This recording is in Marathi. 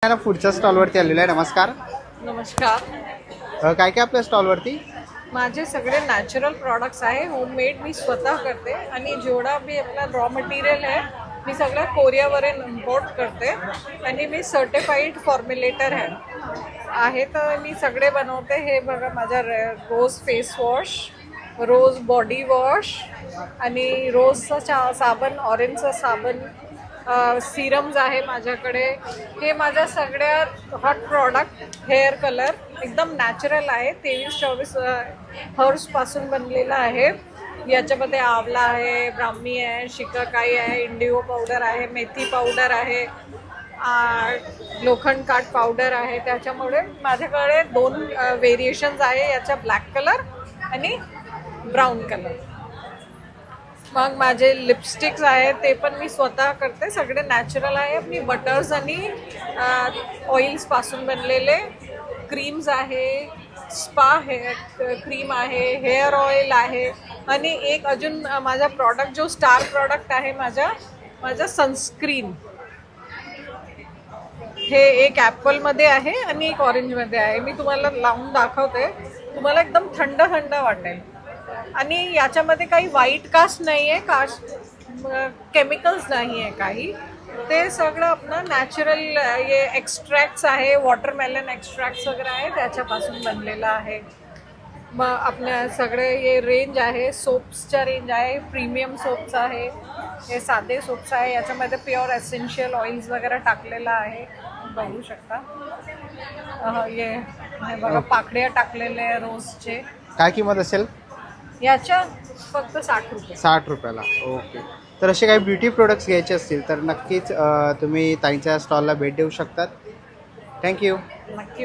ना पुढच्या स्टॉलवरती आलेलो आहे. नमस्कार. नमस्कार. काय काय आपल्या स्टॉलवरती? माझे सगळे नॅचरल प्रॉडक्ट्स आहे. होममेड मी स्वतः करते आणि जेवढा मी आपला रॉ मटेरियल आहे मी सगळं कोरियावरून इम्पोर्ट करते आणि मी सर्टिफाईड फॉर्म्युलेटर आहे तर मी सगळे बनवते. हे बघा माझा रोज फेस वॉश, रोज बॉडी वॉश आणि रोजचा साबण, ऑरेंजचा साबण, सिरम्स आहे माझ्याकडे. हे माझ्या सगळ्या हॉट प्रॉडक्ट हेअर कलर एकदम नॅचरल आहे. 23-24 हर्ब्सपासून बनलेला आहे. याच्यामध्ये आंवला आहे, ब्राह्मी आहे, शिकाकाई आहे, इंडिगो पावडर आहे, मेथी पावडर आहे, लोखंड काठ पावडर आहे. त्याच्यामुळे माझ्याकडे 2 व्हेरिएशन्स आहे, याचा ब्लॅक कलर आणि ब्राऊन कलर. मग माझे लिपस्टिक्स आहे ते पण मी स्वतः करते. सगळे नॅचरल आहे. मी बटर्स आणि ऑइल्सपासून बनलेले क्रीम्स आहे, स्पा हेअर क्रीम आहे, हेअर ऑइल आहे आणि एक अजून माझा प्रॉडक्ट जो स्टार प्रॉडक्ट आहे माझा सनस्क्रीन. हे एक ॲपलमध्ये आहे आणि एक ऑरेंजमध्ये आहे. मी तुम्हाला लावून दाखवते. तुम्हाला एकदम थंड थंड वाटेल आणि याच्यामध्ये काही व्हाईट कास्ट नाही आहे, केमिकल्स नाही आहे काही. ते सगळं आपलं नॅचरल हे एक्स्ट्रॅक्ट्स आहे, वॉटरमेलन एक्स्ट्रॅक्ट्स वगैरे आहे त्याच्यापासून बनलेलं आहे. मग आपल्या सगळे हे रेंज आहे, सोप्सच्या रेंज आहे, प्रीमियम सोप्स आहे, हे साधे सोप्स आहे. याच्यामध्ये प्युअर एसेन्शियल ऑइल्स वगैरे टाकलेलं आहे, बघू शकता. हे बघा पाकड्या टाकलेले आहे रोजचे. काय किंमत असेल याच्या? फक्त 60 रुपये. 60 रुपयाला. ओके. तर असे काही ब्युटी प्रोडक्ट्स घ्यायचे असतील तर नक्कीच तुम्ही ताईंच्या स्टॉलला भेट देऊ शकतात. थँक्यू. नक्की.